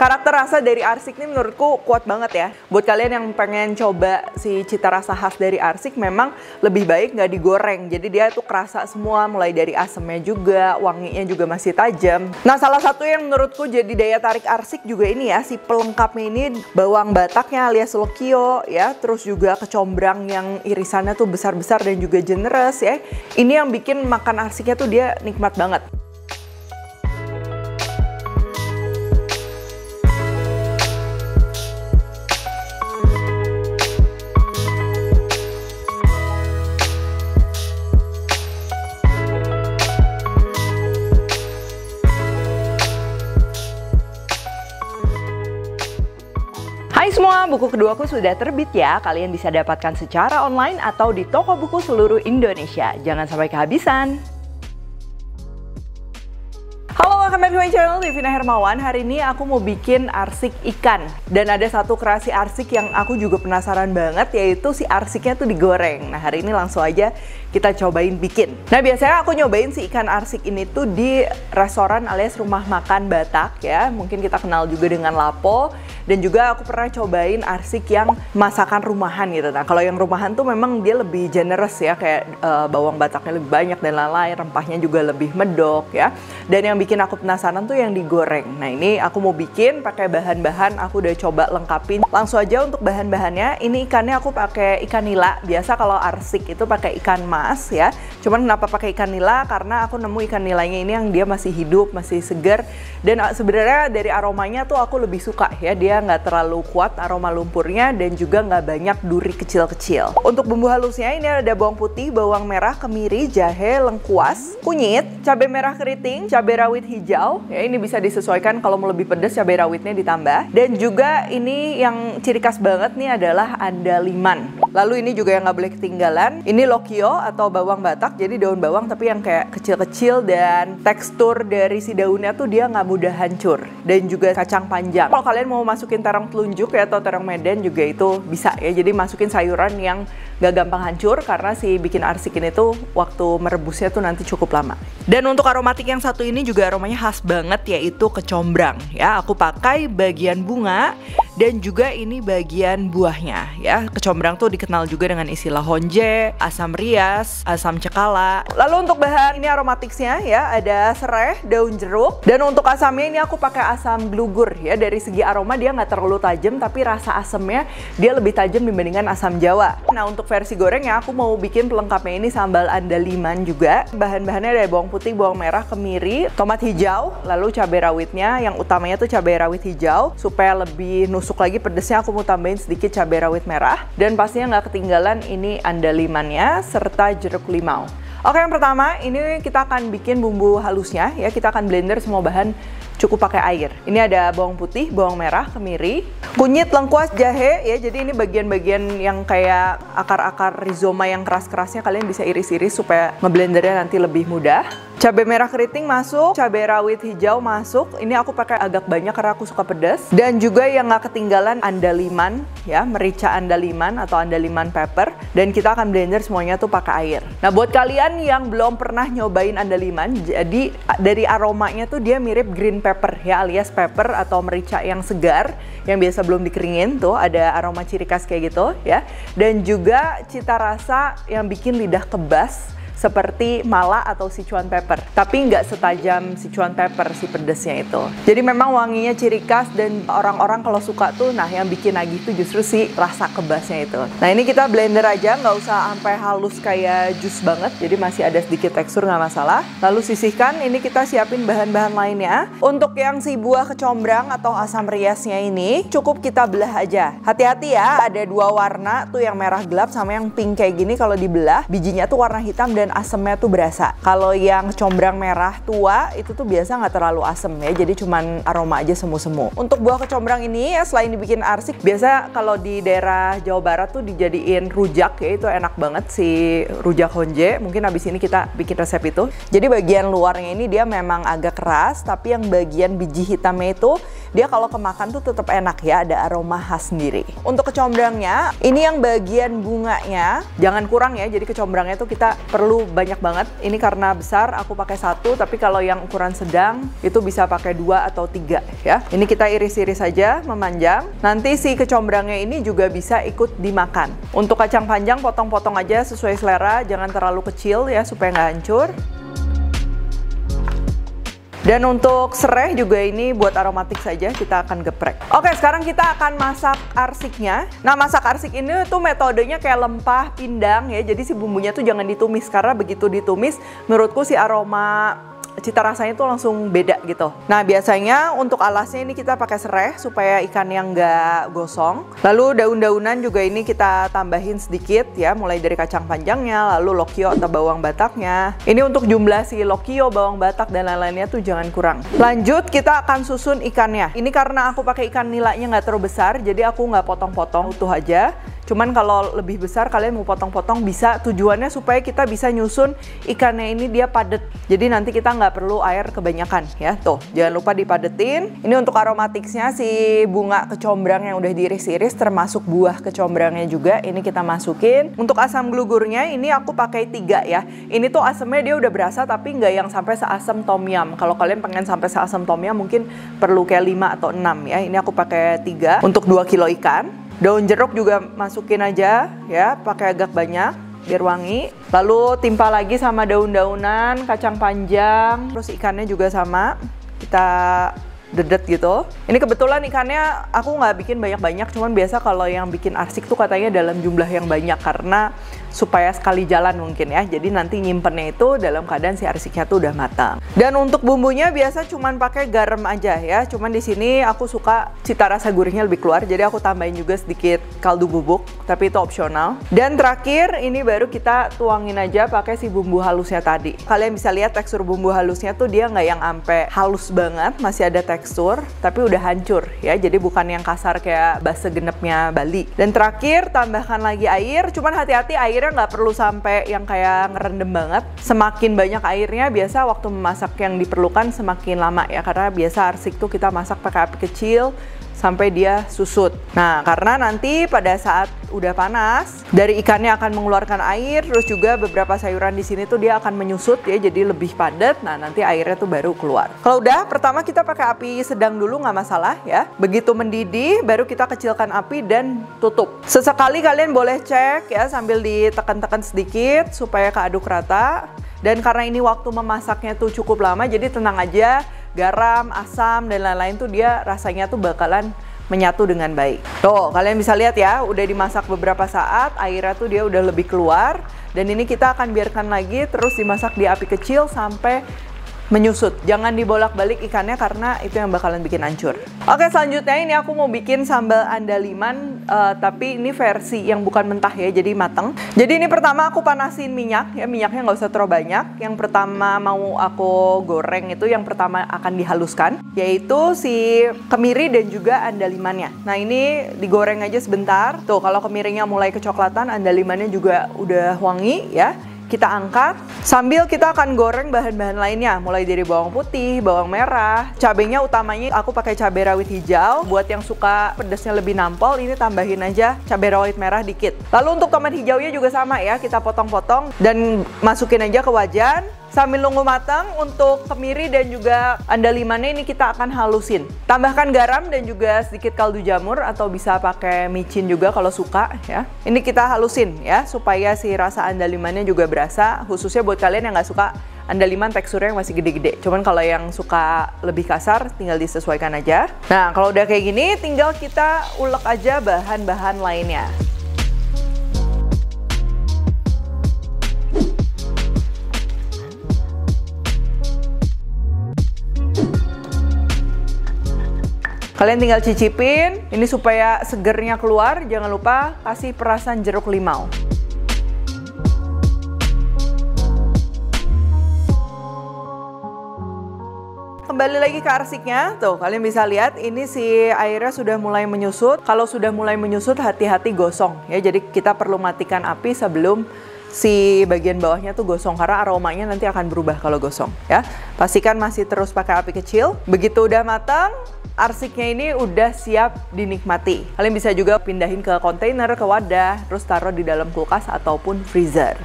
Karakter rasa dari arsik ini menurutku kuat banget ya. Buat kalian yang pengen coba si cita rasa khas dari arsik, memang lebih baik nggak digoreng. Jadi dia tuh kerasa semua, mulai dari asemnya juga, wanginya juga masih tajam. Nah, salah satu yang menurutku jadi daya tarik arsik juga ini ya, si pelengkapnya ini bawang bataknya alias lokio ya, terus juga kecombrang yang irisannya tuh besar-besar dan juga generous ya. Ini yang bikin makan arsiknya tuh dia nikmat banget. Hai semua, buku keduaku sudah terbit ya. Kalian bisa dapatkan secara online atau di toko buku seluruh Indonesia. Jangan sampai kehabisan. Halo, welcome back to my channel, Devina Hermawan. Hari ini aku mau bikin arsik ikan. Dan ada satu kreasi arsik yang aku juga penasaran banget, yaitu si arsiknya tuh digoreng. Nah, hari ini langsung aja kita cobain bikin. Nah, biasanya aku nyobain si ikan arsik ini tuh di restoran alias rumah makan Batak ya. Mungkin kita kenal juga dengan Lapo. Dan juga aku pernah cobain arsik yang masakan rumahan gitu. Nah, kalau yang rumahan tuh memang dia lebih generous ya, kayak bawang bataknya lebih banyak dan lain-lain, rempahnya juga lebih medok ya. Dan yang bikin aku penasaran tuh yang digoreng. Nah, ini aku mau bikin pakai bahan-bahan, aku udah coba lengkapin. Langsung aja untuk bahan-bahannya. Ini ikannya aku pakai ikan nila. Biasa kalau arsik itu pakai ikan mas ya. Cuman kenapa pakai ikan nila? Karena aku nemu ikan nilainya ini yang dia masih hidup, masih segar. Dan sebenarnya dari aromanya tuh aku lebih suka ya. Dia nggak terlalu kuat aroma lumpurnya dan juga nggak banyak duri kecil-kecil. Untuk bumbu halusnya ini ada bawang putih, bawang merah, kemiri, jahe, lengkuas, kunyit, cabai merah keriting, cabai rawit hijau. Ya, ini bisa disesuaikan, kalau mau lebih pedas cabai rawitnya ditambah. Dan juga ini yang ciri khas banget nih adalah andaliman. Lalu ini juga yang nggak boleh ketinggalan. Ini lokio atau bawang batak, jadi daun bawang tapi yang kayak kecil-kecil dan tekstur dari si daunnya tuh dia nggak mudah hancur. Dan juga kacang panjang. Kalau kalian mau masukin terong telunjuk ya atau terong medan juga itu bisa ya. Jadi masukin sayuran yang gak gampang hancur karena si bikin arsik ini tuh waktu merebusnya tuh nanti cukup lama. Dan untuk aromatik yang satu ini juga aromanya khas banget, yaitu kecombrang ya. Aku pakai bagian bunga dan juga ini bagian buahnya ya. Kecombrang tuh dikenal juga dengan istilah honje, asam rias, asam cekala. Lalu untuk bahan ini aromatiknya ya, ada serai, daun jeruk. Dan untuk asamnya ini aku pakai asam glugur ya. Dari segi aroma dia nggak terlalu tajam, tapi rasa asamnya dia lebih tajam dibandingkan asam jawa. Nah, untuk versi goreng ya, aku mau bikin pelengkapnya ini sambal andaliman juga. Bahan-bahannya ada bawang putih, bawang merah, kemiri, tomat hijau, lalu cabai rawitnya. Yang utamanya tuh cabai rawit hijau. Supaya lebih nusuk lagi pedesnya, aku mau tambahin sedikit cabai rawit merah. Dan pastinya nggak ketinggalan ini andalimannya serta jeruk limau. Oke, yang pertama ini kita akan bikin bumbu halusnya ya. Kita akan blender semua bahan cukup pakai air. Ini ada bawang putih, bawang merah, kemiri, kunyit, lengkuas, jahe ya. Jadi ini bagian-bagian yang kayak akar-akar rizoma yang keras-kerasnya kalian bisa iris-iris supaya ngeblendernya nanti lebih mudah. Cabai merah keriting masuk, cabai rawit hijau masuk. Ini aku pakai agak banyak karena aku suka pedas. Dan juga yang nggak ketinggalan andaliman ya, merica andaliman atau andaliman pepper. Dan kita akan blender semuanya tuh pakai air. Nah, buat kalian yang belum pernah nyobain andaliman, jadi dari aromanya tuh dia mirip green pepper ya, alias pepper atau merica yang segar yang biasa belum dikeringin tuh, ada aroma ciri khas kayak gitu ya. Dan juga cita rasa yang bikin lidah kebas seperti mala atau Sichuan pepper, tapi nggak setajam Sichuan pepper si pedesnya itu. Jadi memang wanginya ciri khas dan orang-orang kalau suka tuh, nah yang bikin nagih tuh justru si rasa kebasnya itu. Nah, ini kita blender aja, nggak usah sampai halus kayak jus banget, jadi masih ada sedikit tekstur nggak masalah. Lalu sisihkan, ini kita siapin bahan-bahan lainnya. Untuk yang si buah kecombrang atau asam riasnya ini cukup kita belah aja. Hati-hati ya, ada dua warna tuh, yang merah gelap sama yang pink kayak gini. Kalau dibelah bijinya tuh warna hitam dan asemnya tuh berasa. Kalau yang combrang merah tua itu tuh biasa nggak terlalu asem ya, jadi cuman aroma aja semu-semu. Untuk buah kecombrang ini ya, selain dibikin arsik, biasa kalau di daerah Jawa Barat tuh dijadiin rujak ya, itu enak banget si rujak honje. Mungkin abis ini kita bikin resep itu. Jadi bagian luarnya ini dia memang agak keras, tapi yang bagian biji hitamnya itu dia kalau kemakan tuh tetap enak ya, ada aroma khas sendiri. Untuk kecombrangnya, ini yang bagian bunganya jangan kurang ya, jadi kecombrangnya tuh kita perlu perlu banyak banget. Ini karena besar aku pakai 1, tapi kalau yang ukuran sedang itu bisa pakai 2 atau 3 ya. Ini kita iris-iris saja memanjang. Nanti si kecombrangnya ini juga bisa ikut dimakan. Untuk kacang panjang potong-potong aja sesuai selera, jangan terlalu kecil ya supaya nggak hancur. Dan untuk serai juga ini buat aromatik saja, kita akan geprek. Oke, sekarang kita akan masak arsiknya. Nah, masak arsik ini tuh metodenya kayak lempah pindang ya. Jadi si bumbunya tuh jangan ditumis, karena begitu ditumis menurutku si aroma cita rasanya tuh langsung beda gitu. Nah, biasanya untuk alasnya ini kita pakai serai supaya ikannya nggak gosong. Lalu daun-daunan juga ini kita tambahin sedikit ya, mulai dari kacang panjangnya, lalu lokio atau bawang bataknya. Ini untuk jumlah si lokio, bawang batak dan lain-lainnya tuh jangan kurang. Lanjut kita akan susun ikannya. Ini karena aku pakai ikan nilainya nggak terlalu besar, jadi aku nggak potong-potong, utuh aja. Cuman kalau lebih besar kalian mau potong-potong bisa, tujuannya supaya kita bisa nyusun ikannya ini dia padat. Jadi nanti kita nggak perlu air kebanyakan ya. Tuh, jangan lupa dipadetin. Ini untuk aromatiknya si bunga kecombrang yang udah diiris-iris termasuk buah kecombrangnya juga. Ini kita masukin. Untuk asam glugurnya ini aku pakai 3 ya. Ini tuh asamnya dia udah berasa tapi nggak yang sampai seasam tom yum. Kalau kalian pengen sampai seasam tom yum mungkin perlu kayak 5 atau 6 ya. Ini aku pakai 3 untuk 2 kilo ikan. Daun jeruk juga masukin aja ya, pakai agak banyak biar wangi. Lalu timpa lagi sama daun-daunan, kacang panjang, terus ikannya juga sama. Kita dedet gitu. Ini kebetulan ikannya aku nggak bikin banyak-banyak, cuman biasa kalau yang bikin arsik tuh katanya dalam jumlah yang banyak karena supaya sekali jalan mungkin ya. Jadi nanti nyimpennya itu dalam keadaan si arsiknya tuh udah matang. Dan untuk bumbunya biasa cuman pakai garam aja ya. Cuman di sini aku suka cita rasa gurihnya lebih keluar, jadi aku tambahin juga sedikit kaldu bubuk, tapi itu opsional. Dan terakhir ini baru kita tuangin aja pakai si bumbu halusnya tadi. Kalian bisa lihat tekstur bumbu halusnya tuh dia nggak yang ampe halus banget, masih ada tekstur, tapi udah hancur ya. Jadi bukan yang kasar kayak base genepnya Bali. Dan terakhir tambahkan lagi air, cuman hati-hati airnya nggak perlu sampai yang kayak ngerendam banget. Semakin banyak airnya biasa waktu memasak yang diperlukan semakin lama ya, karena biasa arsik tuh kita masak pakai api kecil sampai dia susut. Nah, karena nanti pada saat udah panas, dari ikannya akan mengeluarkan air, terus juga beberapa sayuran di sini tuh dia akan menyusut ya, jadi lebih padat. Nah, nanti airnya tuh baru keluar. Kalau udah, pertama kita pakai api sedang dulu, nggak masalah ya. Begitu mendidih, baru kita kecilkan api dan tutup. Sesekali kalian boleh cek ya, sambil ditekan-tekan sedikit supaya keaduk rata. Dan karena ini waktu memasaknya tuh cukup lama, jadi tenang aja. Garam, asam, dan lain-lain tuh dia rasanya tuh bakalan menyatu dengan baik. Tuh, kalian bisa lihat ya, udah dimasak beberapa saat, airnya tuh dia udah lebih keluar. Dan ini kita akan biarkan lagi terus dimasak di api kecil sampai menyusut. Jangan dibolak-balik ikannya karena itu yang bakalan bikin hancur. Oke, selanjutnya ini aku mau bikin sambal andaliman, tapi ini versi yang bukan mentah ya, jadi mateng. Jadi ini pertama aku panasin minyak ya, minyaknya nggak usah terlalu banyak. Yang pertama mau aku goreng itu yang pertama akan dihaluskan, yaitu si kemiri dan juga andalimannya. Nah, ini digoreng aja sebentar. Tuh, kalau kemirinya mulai kecoklatan, andalimannya juga udah wangi ya. Kita angkat, sambil kita akan goreng bahan-bahan lainnya, mulai dari bawang putih, bawang merah, cabenya utamanya aku pakai cabai rawit hijau. Buat yang suka pedasnya lebih nampol, ini tambahin aja cabai rawit merah dikit. Lalu untuk tomat hijaunya juga sama ya, kita potong-potong dan masukin aja ke wajan. Sambil nunggu matang, untuk kemiri dan juga andalimannya ini kita akan halusin. Tambahkan garam dan juga sedikit kaldu jamur atau bisa pakai micin juga kalau suka ya. Ini kita halusin ya supaya si rasa andalimannya juga berasa, khususnya buat kalian yang nggak suka andaliman teksturnya yang masih gede-gede. Cuman kalau yang suka lebih kasar tinggal disesuaikan aja. Nah, kalau udah kayak gini tinggal kita ulek aja bahan-bahan lainnya. Kalian tinggal cicipin, ini supaya segernya keluar, jangan lupa kasih perasan jeruk limau. Kembali lagi ke arsiknya, tuh kalian bisa lihat ini si airnya sudah mulai menyusut. Kalau sudah mulai menyusut hati-hati gosong ya, jadi kita perlu matikan api sebelum si bagian bawahnya tuh gosong, karena aromanya nanti akan berubah kalau gosong ya. Pastikan masih terus pakai api kecil. Begitu udah matang, arsiknya ini udah siap dinikmati. Kalian bisa juga pindahin ke kontainer, ke wadah, terus taruh di dalam kulkas ataupun freezer.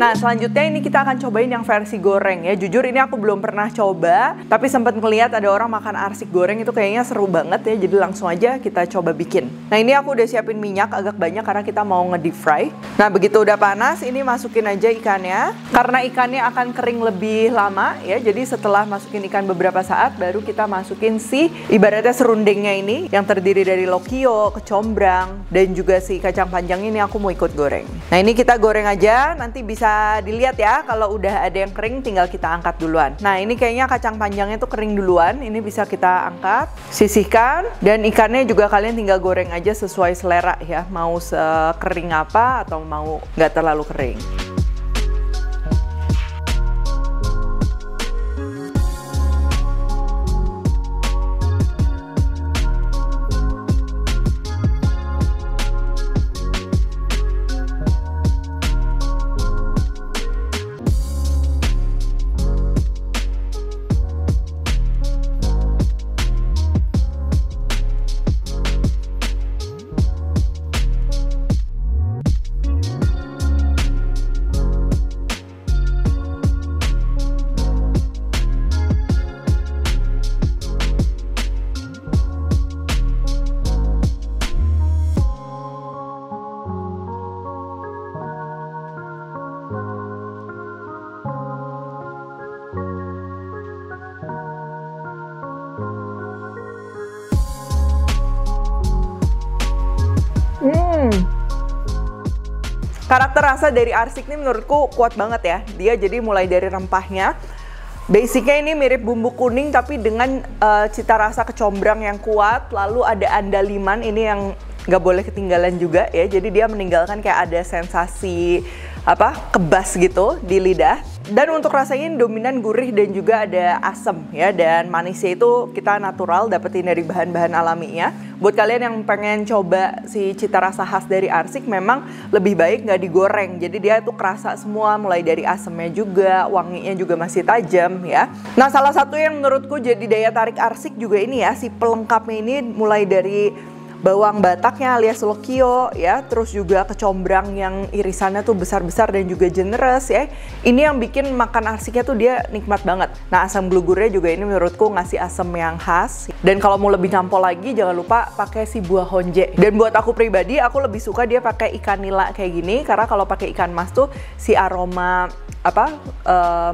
Nah, selanjutnya ini kita akan cobain yang versi goreng ya. Jujur ini aku belum pernah coba, tapi sempat ngeliat ada orang makan arsik goreng itu kayaknya seru banget ya. Jadi langsung aja kita coba bikin. Nah, ini aku udah siapin minyak agak banyak karena kita mau nge-deep fry. Nah, begitu udah panas, ini masukin aja ikannya. Karena ikannya akan kering lebih lama ya. Jadi setelah masukin ikan beberapa saat, baru kita masukin si ibaratnya serundengnya ini yang terdiri dari lokio, kecombrang, dan juga si kacang panjang ini aku mau ikut goreng. Nah, ini kita goreng aja, nanti bisa dilihat ya kalau udah ada yang kering tinggal kita angkat duluan. Nah, ini kayaknya kacang panjangnya tuh kering duluan, ini bisa kita angkat, sisihkan, dan ikannya juga kalian tinggal goreng aja sesuai selera ya, mau sekering apa atau mau nggak terlalu kering. Karakter rasa dari arsik ini menurutku kuat banget ya. Dia jadi mulai dari rempahnya. Basicnya ini mirip bumbu kuning tapi dengan cita rasa kecombrang yang kuat. Lalu ada andaliman ini yang nggak boleh ketinggalan juga ya. Jadi dia meninggalkan kayak ada sensasi kebas gitu di lidah. Dan untuk rasanya ini dominan gurih dan juga ada asam ya, dan manisnya itu kita natural dapetin dari bahan-bahan alaminya. Buat kalian yang pengen coba si cita rasa khas dari arsik, memang lebih baik nggak digoreng. Jadi dia tuh kerasa semua, mulai dari asamnya juga, wanginya juga masih tajam ya. Nah, salah satu yang menurutku jadi daya tarik arsik juga ini ya, si pelengkapnya ini mulai dari bawang bataknya alias lokio ya, terus juga kecombrang yang irisannya tuh besar-besar dan juga generous ya. Ini yang bikin makan arsiknya tuh dia nikmat banget. Nah, asam glugurnya juga ini menurutku ngasih asam yang khas. Dan kalau mau lebih nampol lagi, jangan lupa pakai si buah honje. Dan buat aku pribadi, aku lebih suka dia pakai ikan nila kayak gini, karena kalau pakai ikan mas tuh si aroma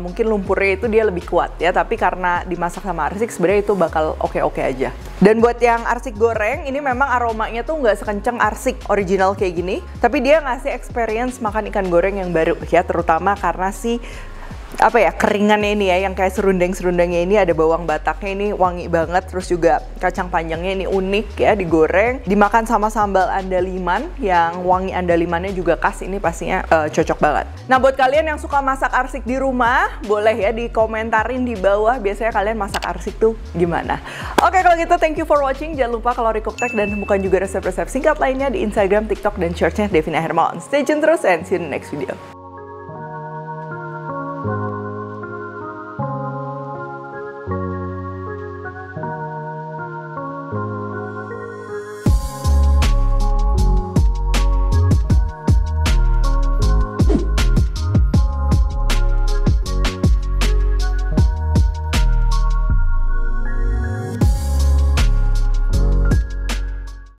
mungkin lumpurnya itu dia lebih kuat ya, tapi karena dimasak sama arsik sebenarnya itu bakal oke-oke aja. Dan buat yang arsik goreng, ini memang aromanya tuh nggak sekenceng arsik original kayak gini, tapi dia ngasih experience makan ikan goreng yang baru ya, terutama karena si keringannya ini ya, yang kayak serundeng-serundengnya ini, ada bawang bataknya ini wangi banget, terus juga kacang panjangnya ini unik ya, digoreng, dimakan sama sambal andaliman yang wangi andalimannya juga khas, ini pastinya cocok banget. Nah, buat kalian yang suka masak arsik di rumah, boleh ya dikomentarin di bawah, biasanya kalian masak arsik tuh gimana. Oke, kalau gitu thank you for watching, jangan lupa kalau Cooktek dan temukan juga resep-resep singkat lainnya di Instagram, TikTok, dan Shortsnya Devina Hermawan. Stay tune terus and see you in the next video.